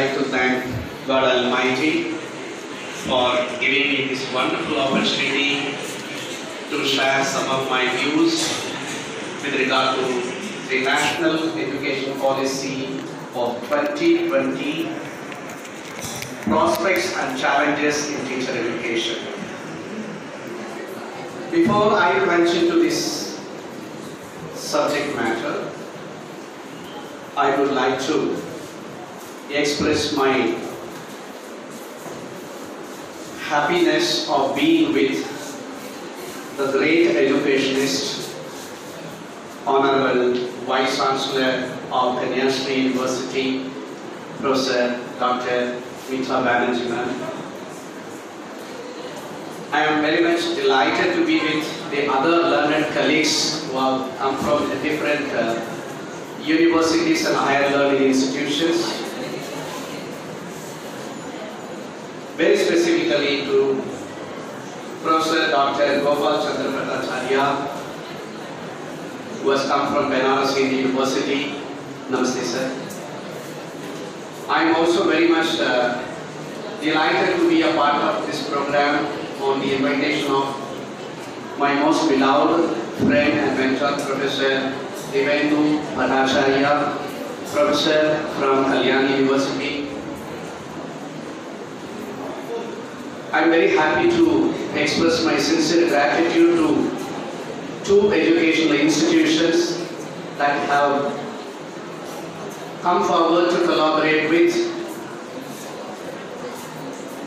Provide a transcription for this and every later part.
like to thank God Almighty for giving me this wonderful opportunity to share some of my views with regard to the National Education Policy of 2020, prospects and challenges in teacher education. Before I venture into this subject matter, I would like to express my happiness of being with the great educationist, Honorable Vice Chancellor of Chennai University, Professor Dr. Banerjee ma'am. I am very much delighted to be with the other learned colleagues who have come from the different universities and higher learning institutions. Very specifically to Professor Dr. Gopal Chandra Bhattacharya, who has come from Benares Hindu University. Namaste, sir. I am also very much delighted to be a part of this program on the invitation of my most beloved friend and mentor, Professor Dept.of Bhattacharya, Professor from Kalyani University. I am very happy to express my sincere gratitude to two educational institutions that have come forward to collaborate with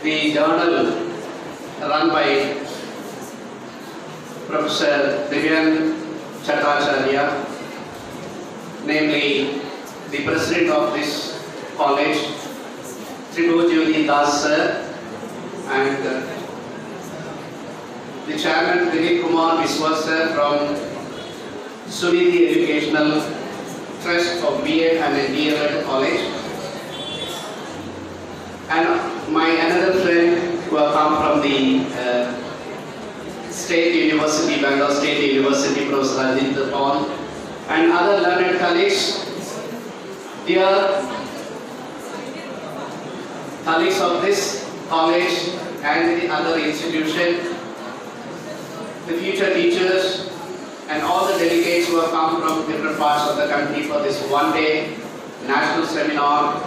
the journal run by Professor Divyan Chattarjee, namely the president of this college, Tribhuti Das sir, and the chairman Dilip Kumar Biswas sir from Sunidhi Educational Trust of B.Ed and D.Ed College, and my another friend who have come from the State University, Bangalore State University, Professor Dept.of, and other learned colleagues. Dear colleagues of this college and the other institution, the future teachers, and all the delegates who have come from different parts of the country for this one-day national seminar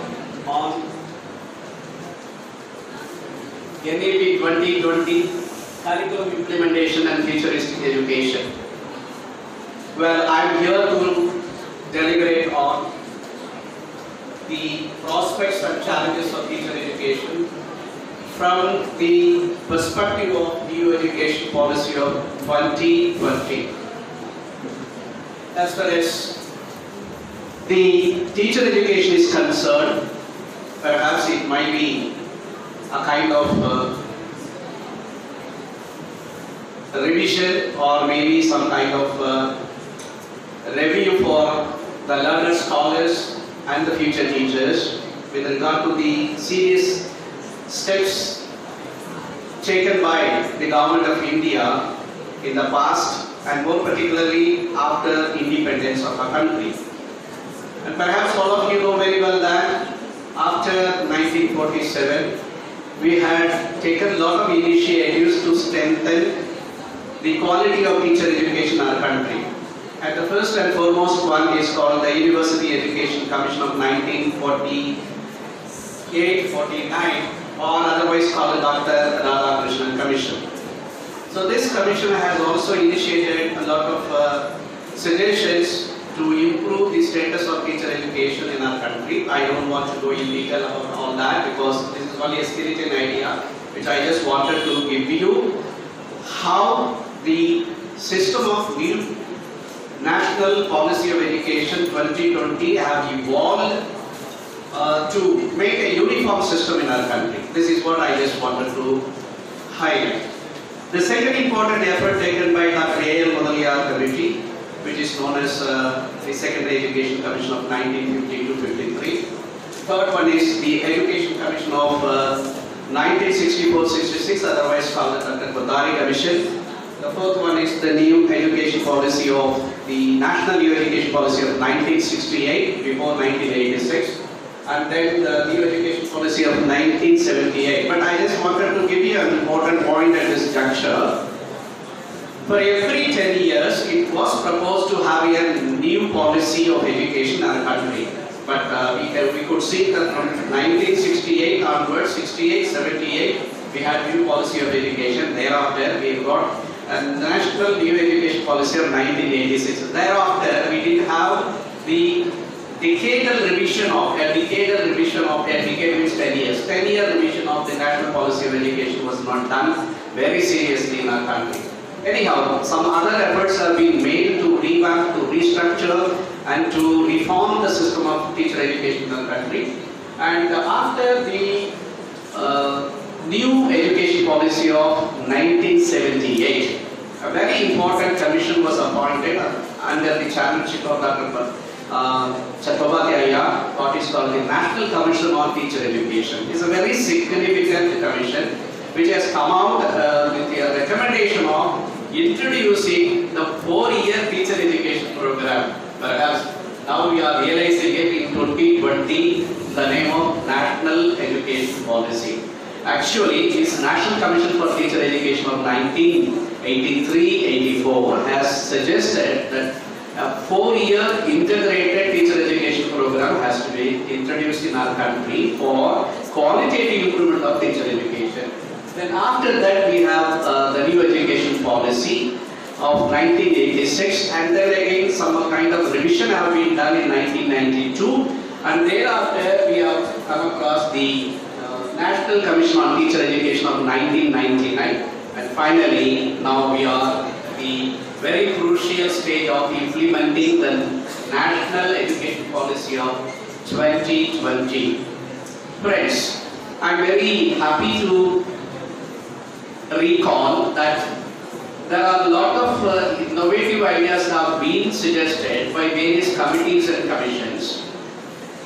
on NEP 2020, Curriculum Implementation and Futuristic Education. Well, I am here to deliberate on the prospects and challenges of teacher education from the perspective of new education policy of 2020. As far as the teacher education is concerned, perhaps it might be a kind of revision or maybe some kind of review for the learned scholars and the future teachers with regard to the serious steps taken by the government of India in the past and more particularly after independence of our country. And perhaps all of you know very well that after 1947 we had taken a lot of initiatives to strengthen the quality of teacher education in our country. And the first and foremost one is called the University Education Commission of 1948-49, or otherwise called the Dr. Radhakrishnan Commission. So this commission has also initiated a lot of suggestions to improve the status of teacher education in our country. I don't want to go in detail about all that because this is only a skeleton idea which I just wanted to give you how the system of new National Policy of Education 2020 have evolved to make a uniform system in our country. This is what I just wanted to highlight. The second important effort taken by Dr. A.L. Mudaliar Committee, which is known as the Secondary Education Commission of 1950-53. Third one is the Education Commission of 1964-66, otherwise called the Dr. Kodari Commission. The fourth one is the new education policy of the National New Education Policy of 1968 before 1986. And then the new education policy of 1978. But I just wanted to give you an important point at this juncture. For every 10 years, it was proposed to have a new policy of education in our country. But we could see that from 1968 onwards, 68, 78, we had new policy of education. Thereafter, we got a national new education policy of 1986. Thereafter, we did have the decadal revision of, a decade means 10 years. 10-year revision of the national policy of education was not done very seriously in our country. Anyhow, some other efforts have been made to revamp, to restructure and to reform the system of teacher education in our country. And after the new education policy of 1978, a very important commission was appointed under the chairmanship of Dr. Karappakkam, what is called the National Commission on Teacher Education. It's a very significant commission which has come out with the recommendation of introducing the 4-year teacher education program. Perhaps now we are realizing it in 2020 in the name of National Education Policy. Actually, this National Commission for Teacher Education of 1983-84 has suggested that a 4-year integrated teacher education program has to be introduced in our country for qualitative improvement of teacher education. Then after that we have the new education policy of 1986, and then again some kind of revision have been done in 1992, and thereafter we have come across the National Commission on Teacher Education of 1999, and finally now we are at the very crucial stage of implementing the National Education Policy of 2020. Friends, I am very happy to recall that there are a lot of innovative ideas have been suggested by various committees and commissions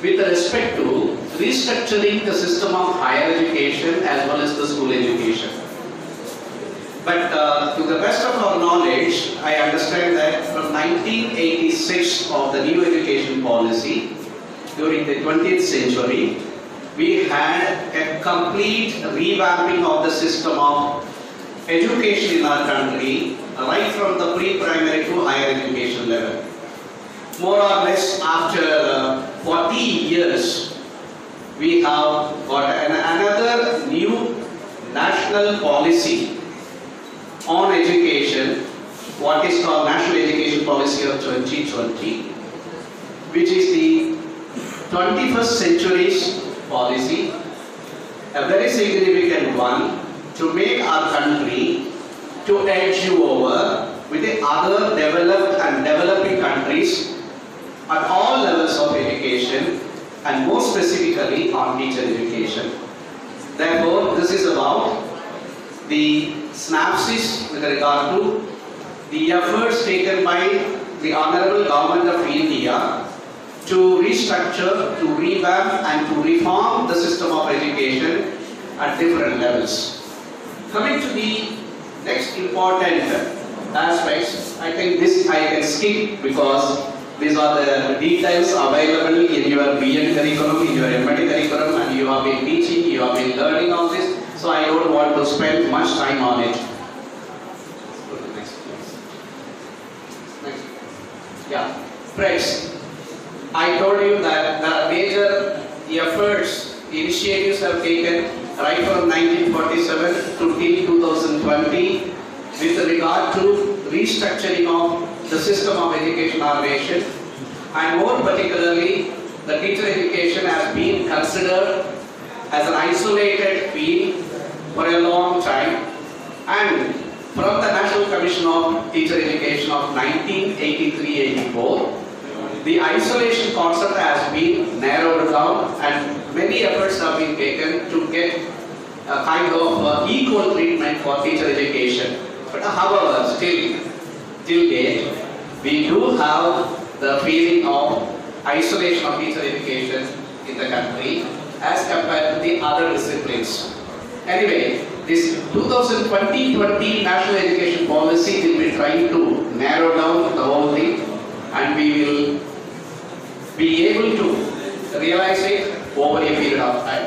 with respect to restructuring the system of higher education as well as the school education. But to the best of our knowledge, I understand that from 1986 of the new education policy, during the 20th century, we had a complete revamping of the system of education in our country, right from the pre-primary to higher education level. More or less after 40 years, we have got another new national policy on education, what is called National Education Policy of 2020, which is the 21st century's policy, a very significant one to make our country to edge over with the other developed and developing countries at all levels of education, and more specifically on teacher education. Therefore, this is about the synopsis with regard to the efforts taken by the Honorable Government of India to restructure, to revamp and to reform the system of education at different levels. Coming to the next important aspects, I think this I can skip because these are the details available in your BEd curriculum, in your MEd curriculum, and you have been teaching, you have been learning on this, so I don't want to spend much time on it. Go to the next, please. Next. Yeah, friends, I told you that the major efforts, initiatives have taken right from 1947 to till 2020 with regard to restructuring of the system of education in our nation, and more particularly the teacher education has been considered as an isolated field for a long time, and from the National Commission on Teacher Education of 1983-84, the isolation concept has been narrowed down and many efforts have been taken to get a kind of equal treatment for teacher education. But however, till date, we do have the feeling of isolation of teacher education in the country as compared to the other disciplines. Anyway, this 2020 National Education Policy will be trying to narrow down the whole thing, and we will be able to realize it over a period of time.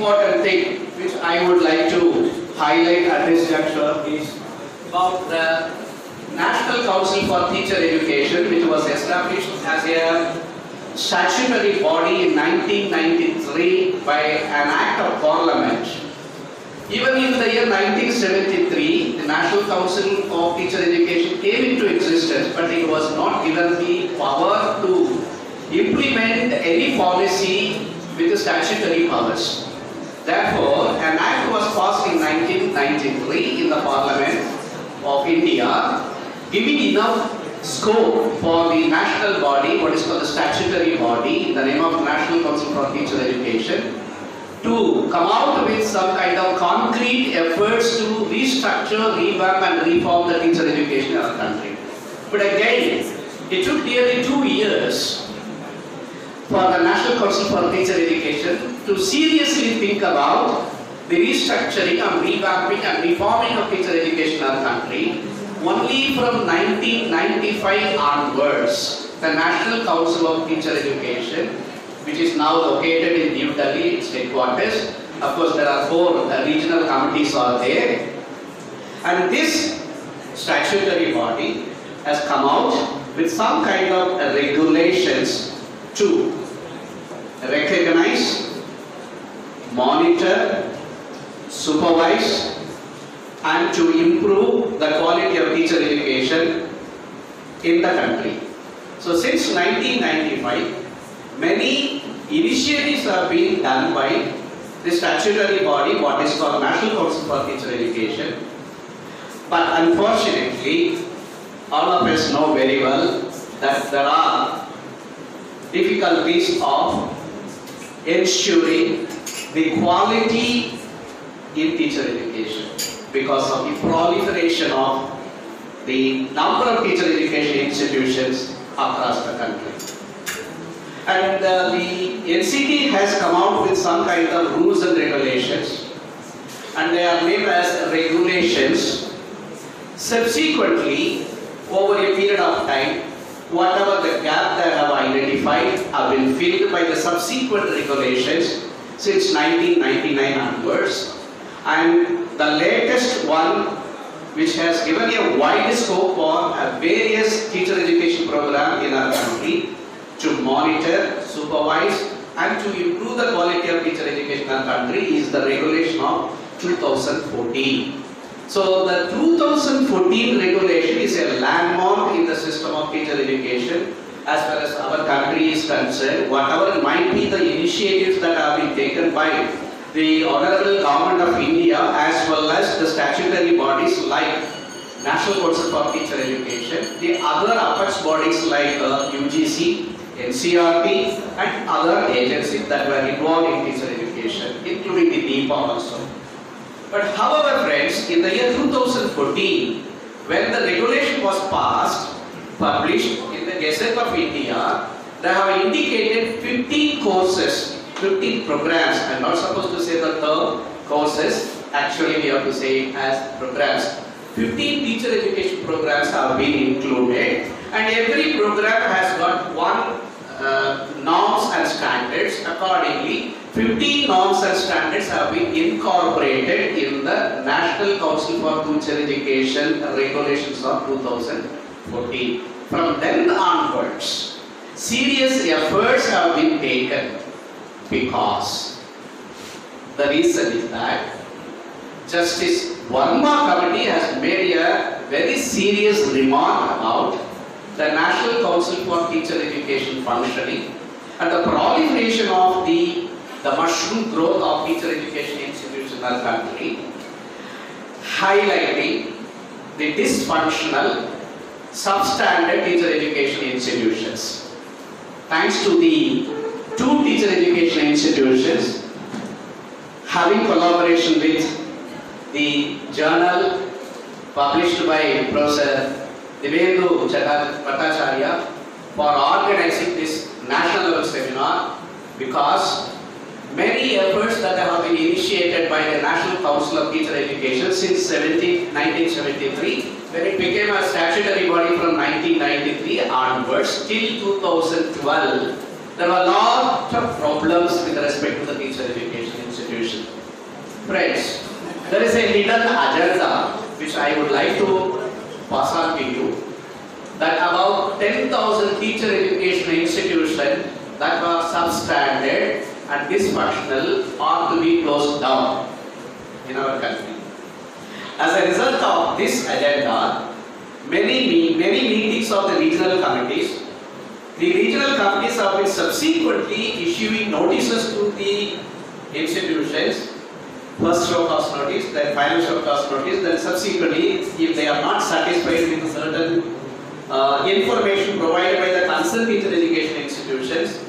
important thing which I would like to highlight at this juncture is about the National Council for Teacher Education, which was established as a statutory body in 1993 by an act of Parliament. Even in the year 1973, the National Council for Teacher Education came into existence, but it was not given the power to implement any policy with the statutory powers. Therefore, an act was passed in 1993 in the Parliament of India, giving enough scope for the national body, what is called the statutory body, in the name of National Council for Teacher Education, to come out with some kind of concrete efforts to restructure, revamp and reform the teacher education in our country. But again, it took nearly 2 years for the National Council for Teacher Education to seriously think about the restructuring and revamping and reforming of teacher education in our country. Only from 1995 onwards, the National Council of Teacher Education, which is now located in New Delhi, its headquarters. Of course, there are 4 regional committees are there. And this statutory body has come out with some kind of regulations to recognize, monitor, supervise, and to improve the quality of teacher education in the country. So since 1995, many initiatives have been done by the statutory body, what is called National Council for Teacher Education. But unfortunately, all of us know very well that there are difficulties of ensuring the quality in teacher education because of the proliferation of the number of teacher education institutions across the country. And the NCT has come out with some kind of rules and regulations, and they are named as regulations. Subsequently, over a period of time, whatever the gap they have identified have been filled by the subsequent regulations since 1999 onwards. And the latest one, which has given a wide scope for various teacher education programs in our country to monitor, supervise, and to improve the quality of teacher education in our country, is the regulation of 2014. So the 2014 regulation is a landmark in the system of teacher education as far as our country is concerned. Whatever might be the initiatives that have been taken by the Honorable Government of India as well as the statutory bodies like National Council for Teacher Education, the other apex bodies like UGC, NCRT and other agencies that were involved in teacher education, including the NEP also. But however friends, in the year 2014, when the regulation was passed, published in the Gazette of India, they have indicated 15 courses, 15 programs. I am not supposed to say the term courses, actually we have to say it as programs. 15 teacher education programs have been included, and every program has got one norms and standards. Accordingly, 15 norms and standards have been incorporated in the National Council for Teacher Education regulations of 2014. From then onwards, serious efforts have been taken, because the reason is that Justice Verma Committee has made a very serious remark about the National Council for Teacher Education functioning and the proliferation of the mushroom growth of teacher education institutions in our country, highlighting the dysfunctional, substandard teacher education institutions. Thanks to the 2 teacher education institutions having collaboration with the journal published by Professor Dept.of for organizing this national level seminar, because many efforts that have been initiated by the National Council of Teacher Education since 1973, when it became a statutory body from 1993 onwards till 2012, there were a lot of problems with respect to the teacher education institutions. Friends, there is a hidden agenda which I would like to pass on to you, that about 10,000 teacher education institutions that were substandard and dysfunctional are to be closed down in our country. As a result of this agenda, many meetings of the regional committees, the regional committees have been subsequently issuing notices to the institutions, first show cause notice, then final show cause notice, then subsequently, if they are not satisfied with certain information provided by the concerned teacher education institutions,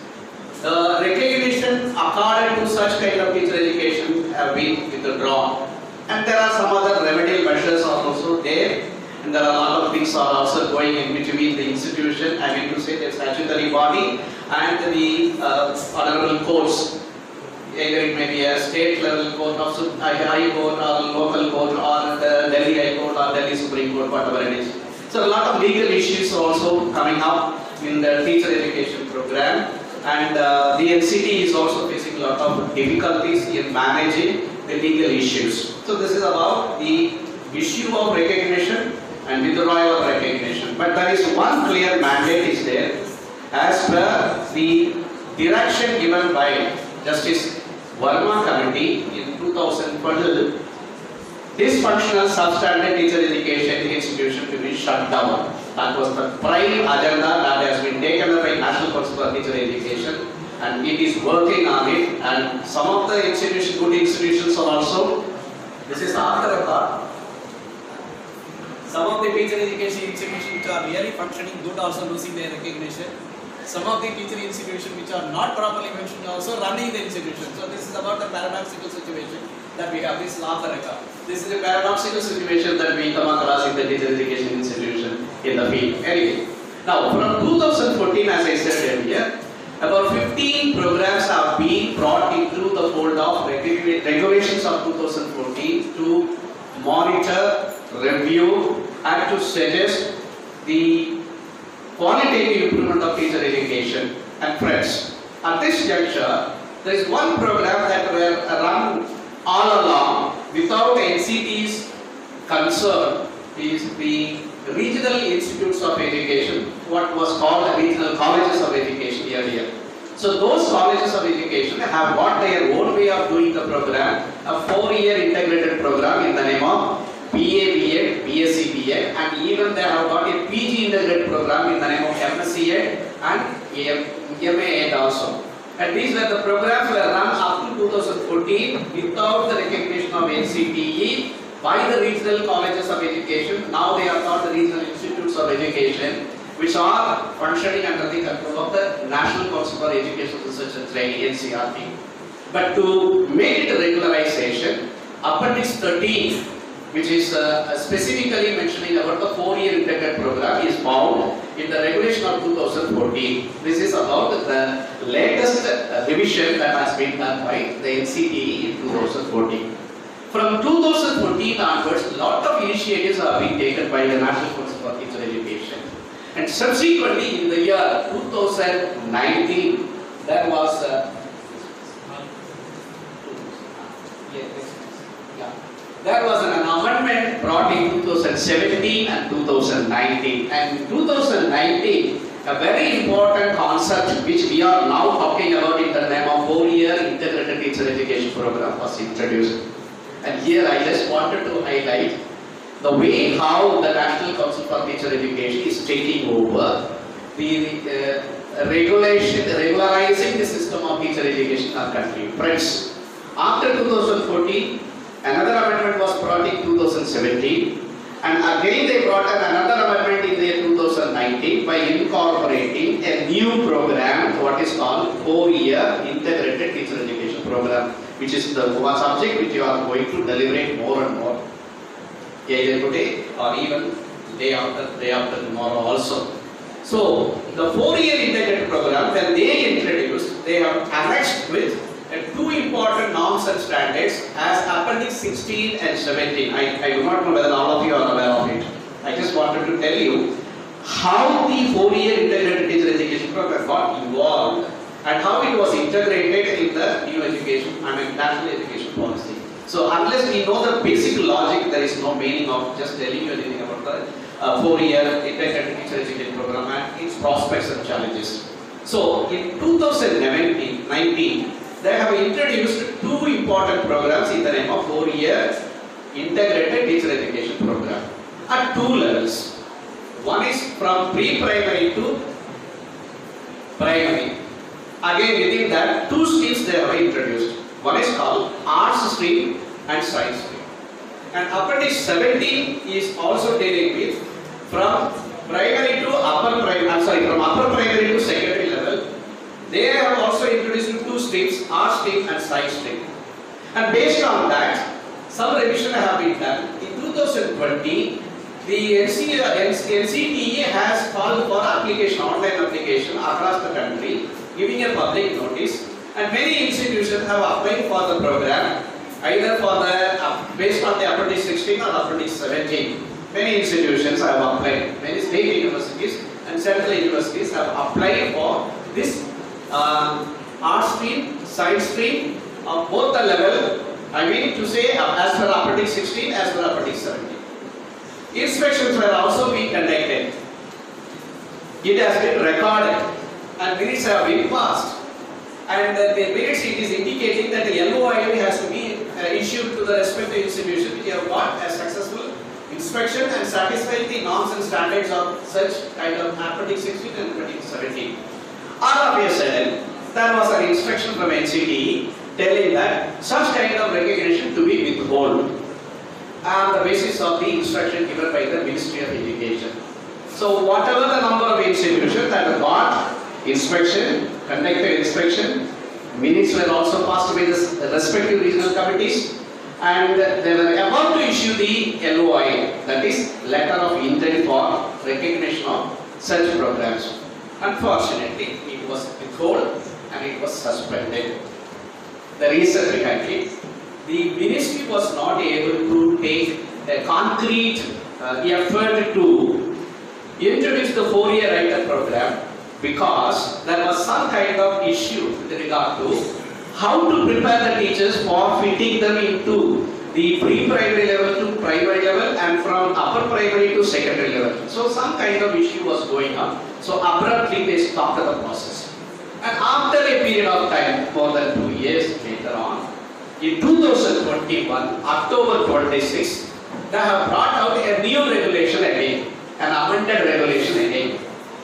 recognition accorded to such kind of teacher education have been withdrawn. And there are some other remedial measures are also there, and there are a lot of things are also going in between the institution, I mean to say the statutory body and the honorable courts. Either it may be a state level court, or high court, or local court, or the Delhi High Court, or Delhi Supreme Court, whatever it is. So a lot of legal issues are also coming up in the teacher education program, and the NCT is also facing a lot of difficulties in managing the legal issues. So this is about the issue of recognition and withdrawal of recognition. But there is one clear mandate is there, as per the direction given by Justice Verma Committee in 2012, dysfunctional substandard teacher education institution to be shut down. That was the prime agenda that has been taken up by National Council for Teacher Education, and it is working on it. And some of the institutions, good institutions are also, this is after a record. Some of the teacher education institutions which are really functioning good also losing their recognition. Some of the teacher institutions which are not properly mentioned also running the institution. So this is about the paradoxical situation that we have. This is off the record. This is a paradoxical situation that we come across in the teacher education institution in the field. Anyway, now from 2014, as I said earlier, about 15 programs have been brought into the fold of regulations of 2014 to monitor, review, and to suggest the qualitative improvement of teacher education. And friends, at this juncture, there is one program that were run all along without NCT's concern, is the regional institutes of education, what was called the regional colleges of education earlier. So those colleges of education have got their own way of doing the program, a 4-year integrated program in the name of BA, BEd, BSc, BEd, and even they have got a PG integrated program in the name of MSc Ed and MA Ed also. And these were the programs were run up to 2014 without the recognition of NCTE by the regional colleges of education. Now they are called the regional institutes of education, which are functioning under the control of the National Council for Education Research and Training, NCRT. But to make it a regularization, Appendix 13, which is specifically mentioning about the 4-year integrated program, is found in the regulation of 2014. This is about the latest revision that has been done by the NCTE in 2014. From 2014 onwards, a lot of initiatives are being taken by the National Council for Teacher Education. And subsequently, in the year 2019, there was there was an amendment brought in 2017 and 2019. And in 2019, a very important concept which we are now talking about in the name of 4-year integrated teacher education program was introduced. And here I just wanted to highlight the way how the National Council for Teacher Education is taking over the regularizing the system of teacher education in our country. Friends, after 2014, another amendment was brought in 2017, and again they brought another amendment in the year 2019 by incorporating a new program, what is called 4-year integrated teacher education program, which is the one subject which you are going to deliberate more and more, either today or even day after tomorrow also. So the 4-year integrated program, when they introduced, they have annexed with two important norms and standards as Appendix 16 and 17. I do not know whether all of you are aware of it. I just wanted to tell you how the 4-year integrated teacher education program got involved and how it was integrated in the new education, national education policy. So unless we know the basic logic, there is no meaning of just telling you anything about the 4-year integrated teacher education program and its prospects and challenges. So in 2019, they have introduced 2 important programs in the name of 4-year integrated teacher education program at 2 levels. One is from pre-primary to primary. Again, within that, 2 streams they have introduced. One is called arts stream and science stream. And Appendix 17 is also dealing with from primary to upper primary, from upper primary to secondary level. They have also introduced 2 streams, art stream and science stream. And based on that, some revision have been done. In 2020, the NCTE has called for online application across the country, giving a public notice, and many institutions have applied for the program, either for the based on the Appendix 16 or Appendix 17. Many institutions have applied. Many state universities and central universities have applied for this art stream, science stream of both the level. I mean to say as per Appendix 16 as per Appendix 17. Inspections were also being conducted. It has been recorded and minutes have been passed. And the minutes it is indicating that the LOI has to be issued to the respective institution which have got a successful inspection and satisfied the norms and standards of such kind of Appendix 16 and Appendix 17. All of a sudden, there was an inspection from NCTE telling that such kind of recognition to be withheld on the basis of the instruction given by the Ministry of Education. So whatever the number of institutions that have got inspection, conducted inspection, minutes were also passed by the respective regional committees, and they were about to issue the LOI, that is letter of intent for recognition of such programs. Unfortunately, it was withheld and it was suspended. The reason behind it, the ministry was not able to take a concrete effort to introduce the 4-year writer program because there was some kind of issue with regard to how to prepare the teachers for fitting them into the pre-primary level to primary level and from upper primary to secondary level. So some kind of issue was going on. So abruptly they stopped the process. And after a period of time, more than 2 years later on, in 2021, October 26, they have brought out a new regulation again, an amended regulation again.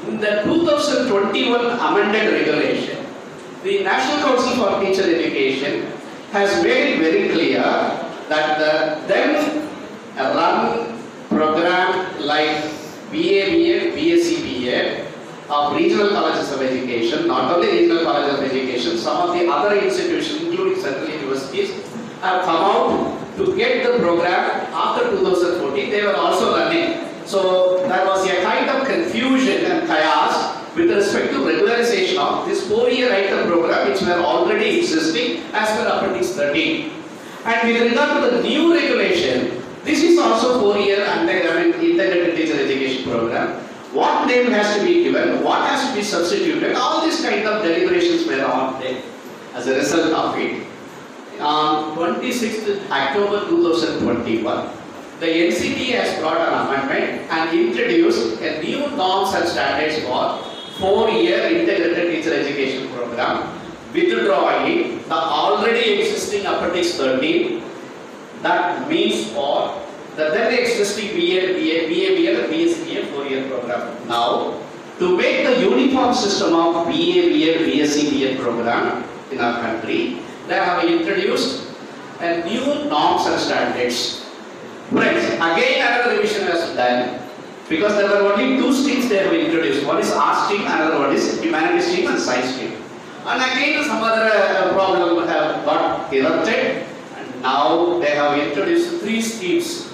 In the 2021 amended regulation, the National Council for Teacher Education has made it very clear that the then run program like BA, BSc, BA of regional colleges of education, not only regional colleges of education, some of the other institutions including central universities have come out to get the program after 2014. They were also running. So there was a kind of confusion and chaos with respect to regularization of this 4-year writer program which were already existing as per Appendix 13. And with regard to the new regulation, this is also 4-year integrated teacher education program. What name has to be given, what has to be substituted, all these kind of deliberations were on there. As a result of it, on 26th October 2021, the NCTE has brought an amendment and introduced a new norms and standards for 4-year integrated teacher education program, withdrawing the already existing Appendix 13. That means for the then existing BA, and BSc 4-year program. Now, to make the uniform system of BA, BSc program in our country, they have introduced a new norms and standards. Friends, again another revision was done because there were only 2 streams they have introduced. One is art stream, another one is humanities stream and science stream. And again some other problem have got erupted, and now they have introduced 3 streams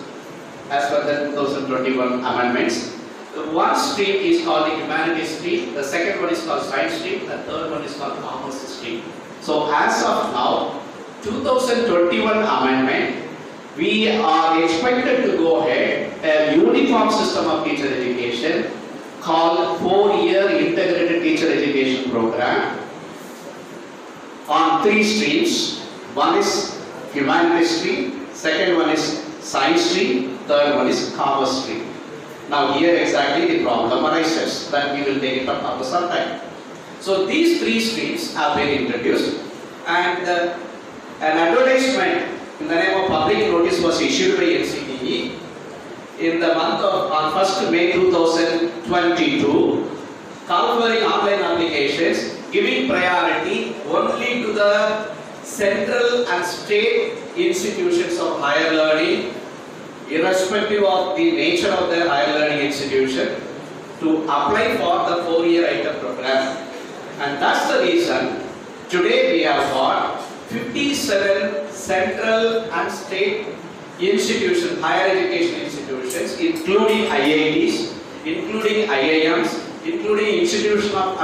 as per the 2021 amendments. The one stream is called the humanities stream, the second one is called science stream, the third one is called commerce stream. So as of now, 2021 amendment, we are expected to go ahead a uniform system of teacher education called 4-year integrated teacher education program on 3 streams. One is humanities stream, second one is science stream, third one is commerce stream. Now here exactly the problem arises that we will take it up after some time. So these three streams have been introduced, and an advertisement in the name of public notice was issued by NCTE in the month of on 1st May 2022, covering online applications, giving priority only to the central and state institutions of higher learning, irrespective of the nature of their higher learning institution, to apply for the 4-year ITEP program. And that's the reason today we have got 57 central and state institutions, higher education institutions, including IITs, including IIMs, including institutions of,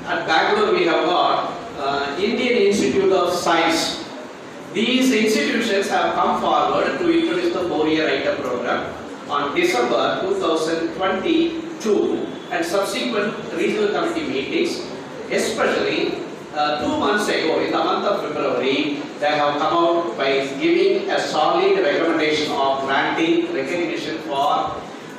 at Bangalore we have got Indian Institute of Science. These institutions have come forward to introduce the 4-year ITEP program on December 2022, and subsequent regional committee meetings, especially 2 months ago, in the month of February, they have come out by giving a solid recommendation of granting recognition for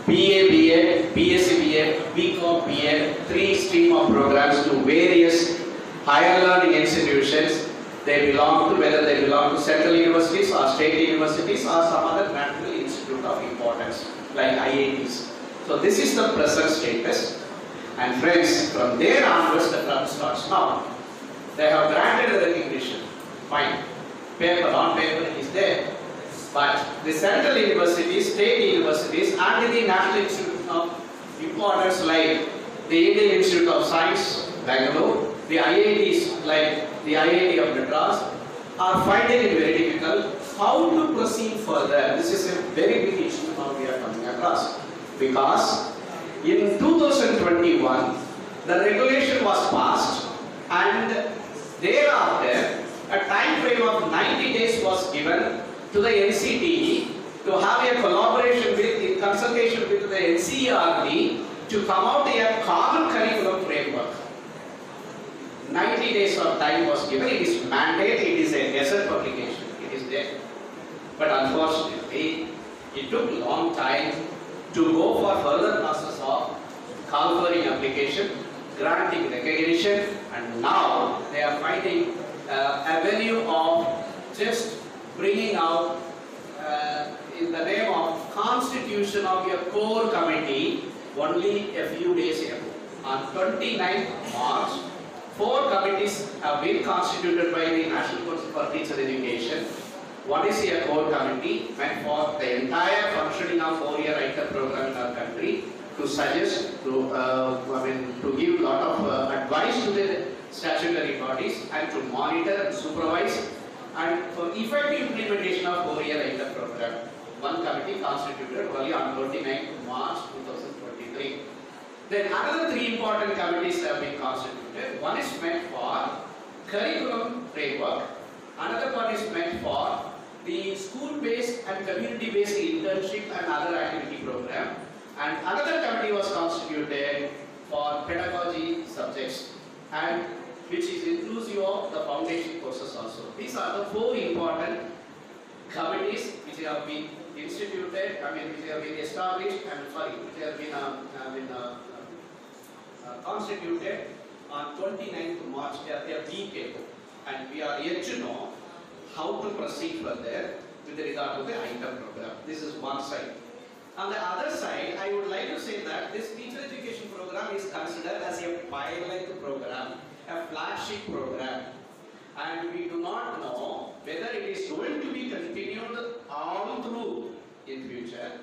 BA, BEd, BSc BEd, BCom BEd, 3 stream of programs to various higher learning institutions. They belong to, whether they belong to central universities or state universities or some other national institute of importance like IITs. So this is the present status, and friends, from there onwards the term starts now. They have granted the recognition, fine, paper on paper is there, but the central universities, state universities and the national institute of importance like the Indian Institute of Science, Bangalore, the IITs like the IIT of Madras are finding it very difficult how to proceed further. This is a very big issue now we are coming across, because in 2021 the regulation was passed, and thereafter a time frame of 90 days was given to the NCTE to have a collaboration with, in consultation with the NCERT, to come out a common curriculum framework. 90 days of time was given. It is mandate, it is a gazette publication, it is there. But unfortunately, it took long time to go for further process of conferring application, granting recognition, and now they are finding a venue of just bringing out in the name of constitution of your core committee only a few days ago. On 29th March, 4 committees have been constituted by the National Council for Teacher Education. One is a core committee meant for the entire functioning of 4-year ITEP program in our country, to suggest, to give a lot of advice to the statutory bodies and to monitor and supervise and for effective implementation of 4-year ITEP program. One committee constituted only on 29th March 2023. Then another 3 important committees have been constituted. One is meant for curriculum framework, another one is meant for the school-based and community-based internship and other activity program, and another committee was constituted for pedagogy subjects, and which is inclusive of the foundation courses also. These are the 4 important committees which have been instituted, which have been established, which have been constituted on 29th March, a week ago, and we are yet to know how to proceed further with regard to the ITEP program. This is one side. On the other side, I would like to say that this teacher education program is considered as a pilot program, a flagship program, and we do not know whether it is going to be continued all through in future,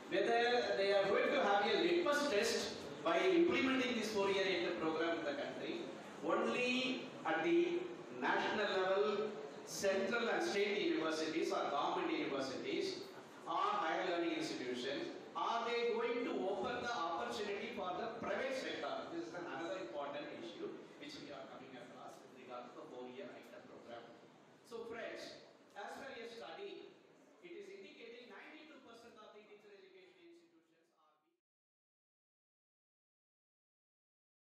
whether they are going to have a litmus test by implementing this 4-year ITEP program in the country only at the national level, central and state universities or government universities or higher learning institutions. Are they going